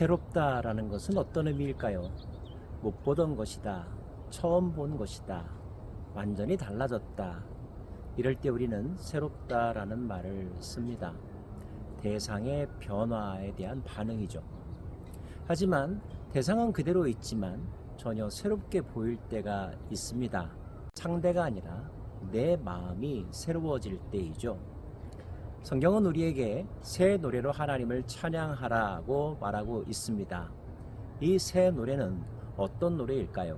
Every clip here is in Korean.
새롭다라는 것은 어떤 의미일까요? 못 보던 것이다. 처음 본 것이다. 완전히 달라졌다. 이럴 때 우리는 새롭다라는 말을 씁니다. 대상의 변화에 대한 반응이죠. 하지만 대상은 그대로 있지만 전혀 새롭게 보일 때가 있습니다. 상대가 아니라 내 마음이 새로워질 때이죠. 성경은 우리에게 새 노래로 하나님을 찬양하라고 말하고 있습니다. 이 새 노래는 어떤 노래일까요?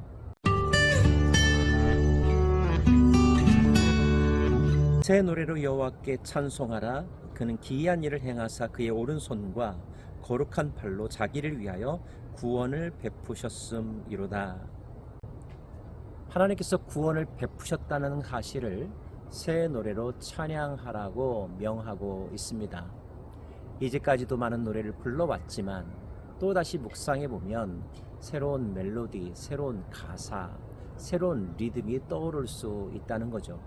새 노래로 여호와께 찬송하라. 그는 기이한 일을 행하사 그의 오른손과 거룩한 팔로 자기를 위하여 구원을 베푸셨음이로다. 하나님께서 구원을 베푸셨다는 사실을 새 노래로 찬양하라고 명하고 있습니다. 이제까지도 많은 노래를 불러왔지만 또다시 묵상해 보면 새로운 멜로디, 새로운 가사, 새로운 리듬이 떠오를 수 있다는 거죠.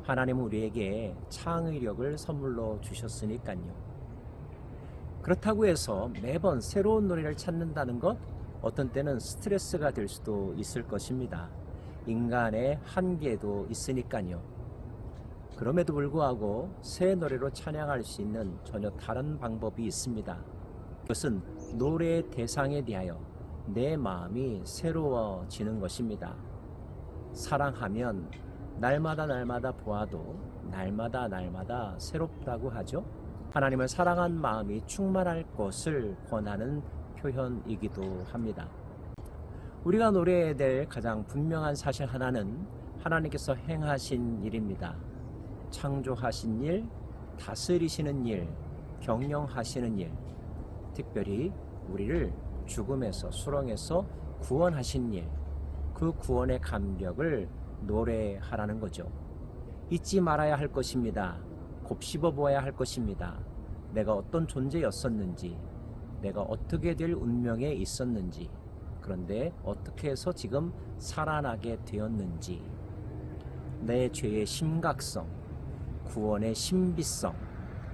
하나님은 우리에게 창의력을 선물로 주셨으니까요. 그렇다고 해서 매번 새로운 노래를 찾는다는 것, 어떤 때는 스트레스가 될 수도 있을 것입니다. 인간의 한계도 있으니까요. 그럼에도 불구하고 새 노래로 찬양할 수 있는 전혀 다른 방법이 있습니다. 그것은 노래의 대상에 대하여 내 마음이 새로워지는 것입니다. 사랑하면 날마다 보아도 날마다 새롭다고 하죠. 하나님을 사랑한 마음이 충만할 것을 권하는 표현이기도 합니다. 우리가 노래해야 될 가장 분명한 사실 하나는 하나님께서 행하신 일입니다. 창조하신 일, 다스리시는 일, 경영하시는 일, 특별히 우리를 죽음에서 수렁에서 구원하신 일, 그 구원의 감격을 노래하라는 거죠. 잊지 말아야 할 것입니다. 곱씹어 보아야 할 것입니다. 내가 어떤 존재였었는지, 내가 어떻게 될 운명에 있었는지, 그런데 어떻게 해서 지금 살아나게 되었는지, 내 죄의 심각성, 구원의 신비성,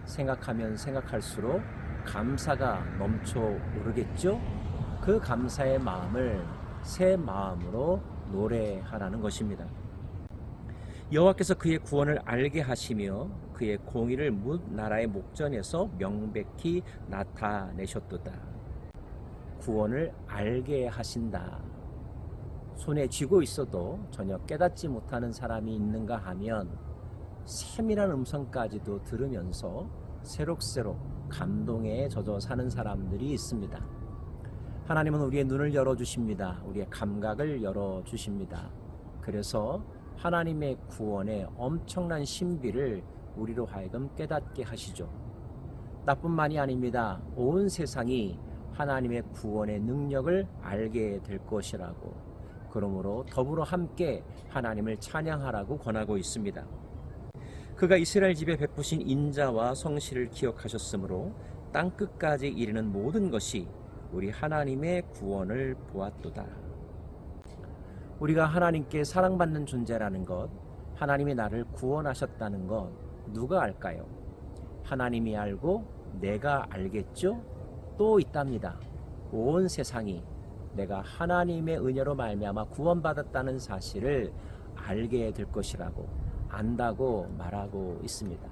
생각하면 생각할수록 감사가 넘쳐 오르겠죠? 그 감사의 마음을 새 마음으로 노래하라는 것입니다. 여호와께서 그의 구원을 알게 하시며 그의 공의를 뭇 나라의 목전에서 명백히 나타내셨도다. 구원을 알게 하신다. 손에 쥐고 있어도 전혀 깨닫지 못하는 사람이 있는가 하면 세밀한 음성까지도 들으면서 새록새록 감동에 젖어 사는 사람들이 있습니다. 하나님은 우리의 눈을 열어주십니다. 우리의 감각을 열어주십니다. 그래서 하나님의 구원의 엄청난 신비를 우리로 하여금 깨닫게 하시죠. 나뿐만이 아닙니다. 온 세상이 하나님의 구원의 능력을 알게 될 것이라고, 그러므로 더불어 함께 하나님을 찬양하라고 권하고 있습니다. 그가 이스라엘 집에 베푸신 인자와 성실을 기억하셨으므로 땅끝까지 이르는 모든 것이 우리 하나님의 구원을 보았도다. 우리가 하나님께 사랑받는 존재라는 것, 하나님이 나를 구원하셨다는 것 누가 알까요? 하나님이 알고 내가 알겠죠? 또 있답니다. 온 세상이 내가 하나님의 은혜로 말미암아 구원받았다는 사실을 알게 될 것이라고, 안다고 말하고 있습니다.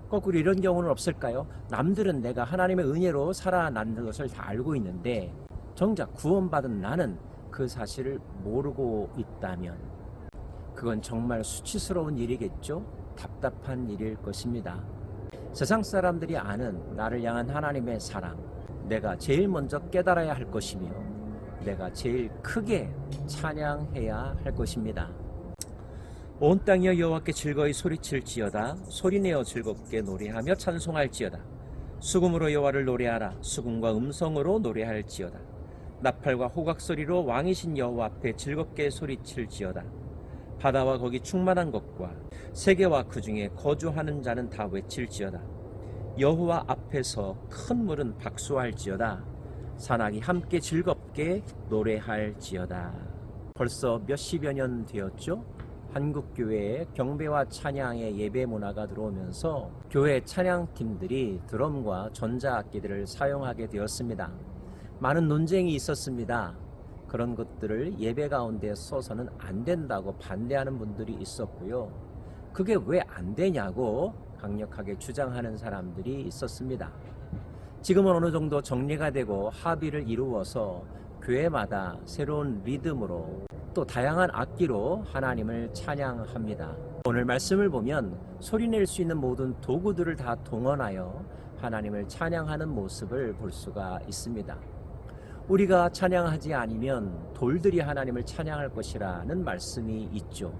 거꾸로 이런 경우는 없을까요? 남들은 내가 하나님의 은혜로 살아난 것을 다 알고 있는데 정작 구원받은 나는 그 사실을 모르고 있다면 그건 정말 수치스러운 일이겠죠? 답답한 일일 것입니다. 세상 사람들이 아는 나를 향한 하나님의 사랑, 내가 제일 먼저 깨달아야 할 것이며 내가 제일 크게 찬양해야 할 것입니다. 온 땅이여 여호와께 즐거이 소리칠지어다. 소리내어 즐겁게 노래하며 찬송할지어다. 수금으로 여호와를 노래하라. 수금과 음성으로 노래할지어다. 나팔과 호각소리로 왕이신 여호와 앞에 즐겁게 소리칠지어다. 바다와 거기 충만한 것과 세계와 그 중에 거주하는 자는 다 외칠지어다. 여호와 앞에서 큰 물은 박수할지어다. 산악이 함께 즐겁게 노래할지어다. 벌써 몇십여 년 되었죠? 한국교회에 경배와 찬양의 예배 문화가 들어오면서 교회 찬양팀들이 드럼과 전자악기들을 사용하게 되었습니다. 많은 논쟁이 있었습니다. 그런 것들을 예배 가운데 써서는 안 된다고 반대하는 분들이 있었고요. 그게 왜 안 되냐고 강력하게 주장하는 사람들이 있었습니다. 지금은 어느 정도 정리가 되고 합의를 이루어서 교회마다 새로운 리듬으로 또 다양한 악기로 하나님을 찬양합니다. 오늘 말씀을 보면 소리낼 수 있는 모든 도구들을 다 동원하여 하나님을 찬양하는 모습을 볼 수가 있습니다. 우리가 찬양하지 않으면 돌들이 하나님을 찬양할 것이라는 말씀이 있죠.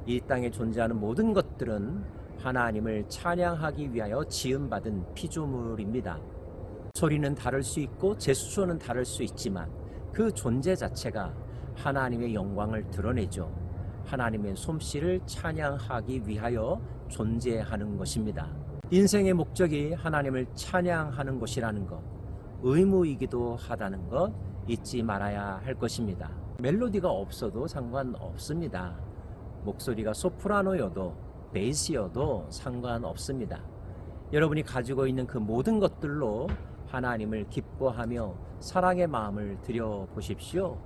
이 땅에 존재하는 모든 것들은 하나님을 찬양하기 위하여 지음받은 피조물입니다. 소리는 다를 수 있고 제스처는 다를 수 있지만 그 존재 자체가 하나님의 영광을 드러내죠. 하나님의 솜씨를 찬양하기 위하여 존재하는 것입니다. 인생의 목적이 하나님을 찬양하는 것이라는 것, 의무이기도 하다는 것 잊지 말아야 할 것입니다. 멜로디가 없어도 상관없습니다. 목소리가 소프라노여도 베이스여도 상관없습니다. 여러분이 가지고 있는 그 모든 것들로 하나님을 기뻐하며 사랑의 마음을 드려보십시오.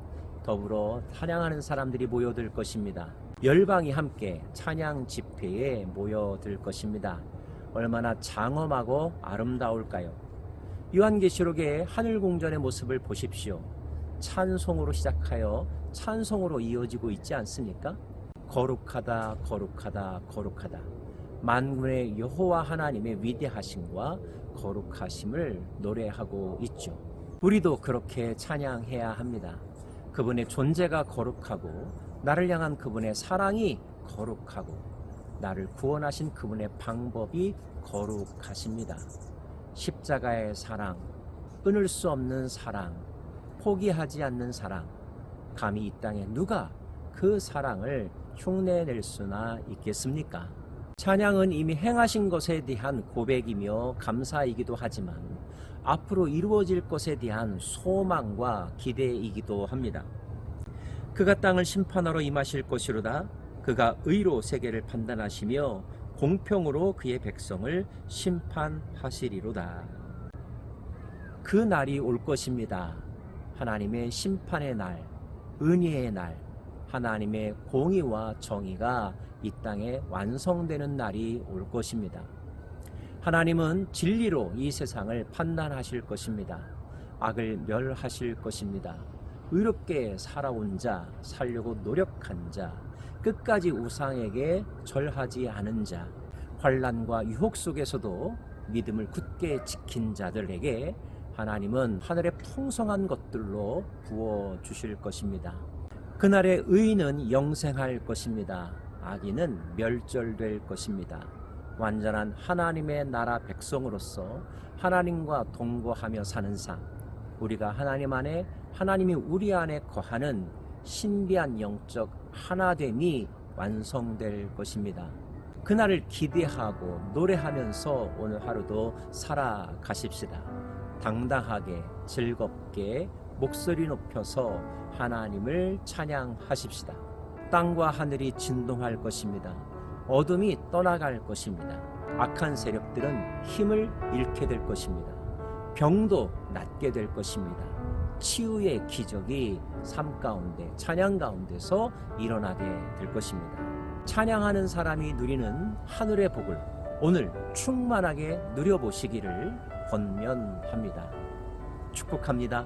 더불어 찬양하는 사람들이 모여들 것입니다. 열방이 함께 찬양 집회에 모여들 것입니다. 얼마나 장엄하고 아름다울까요? 요한계시록의 하늘궁전의 모습을 보십시오. 찬송으로 시작하여 찬송으로 이어지고 있지 않습니까? 거룩하다 거룩하다 거룩하다. 만군의 여호와 하나님의 위대하심과 거룩하심을 노래하고 있죠. 우리도 그렇게 찬양해야 합니다. 그분의 존재가 거룩하고 나를 향한 그분의 사랑이 거룩하고 나를 구원하신 그분의 방법이 거룩하십니다. 십자가의 사랑, 끊을 수 없는 사랑, 포기하지 않는 사랑, 감히 이 땅에 누가 그 사랑을 흉내낼 수나 있겠습니까? 찬양은 이미 행하신 것에 대한 고백이며 감사이기도 하지만 앞으로 이루어질 것에 대한 소망과 기대이기도 합니다. 그가 땅을 심판하러 임하실 것이로다. 그가 의로 세계를 판단하시며 공평으로 그의 백성을 심판하시리로다. 그 날이 올 것입니다. 하나님의 심판의 날, 은혜의 날, 하나님의 공의와 정의가 이 땅에 완성되는 날이 올 것입니다. 하나님은 진리로 이 세상을 판단하실 것입니다. 악을 멸하실 것입니다. 의롭게 살아온 자, 살려고 노력한 자, 끝까지 우상에게 절하지 않은 자, 환난과 유혹 속에서도 믿음을 굳게 지킨 자들에게 하나님은 하늘의 풍성한 것들로 부어주실 것입니다. 그날의 의인은 영생할 것입니다. 악인은 멸절될 것입니다. 완전한 하나님의 나라 백성으로서 하나님과 동거하며 사는 삶, 우리가 하나님 안에, 하나님이 우리 안에 거하는 신비한 영적 하나됨이 완성될 것입니다. 그날을 기대하고 노래하면서 오늘 하루도 살아가십시다. 당당하게 즐겁게 목소리 높여서 하나님을 찬양하십시다. 땅과 하늘이 진동할 것입니다. 어둠이 떠나갈 것입니다. 악한 세력들은 힘을 잃게 될 것입니다. 병도 낫게 될 것입니다. 치유의 기적이 삶 가운데, 찬양 가운데서 일어나게 될 것입니다. 찬양하는 사람이 누리는 하늘의 복을 오늘 충만하게 누려보시기를 권면합니다. 축복합니다.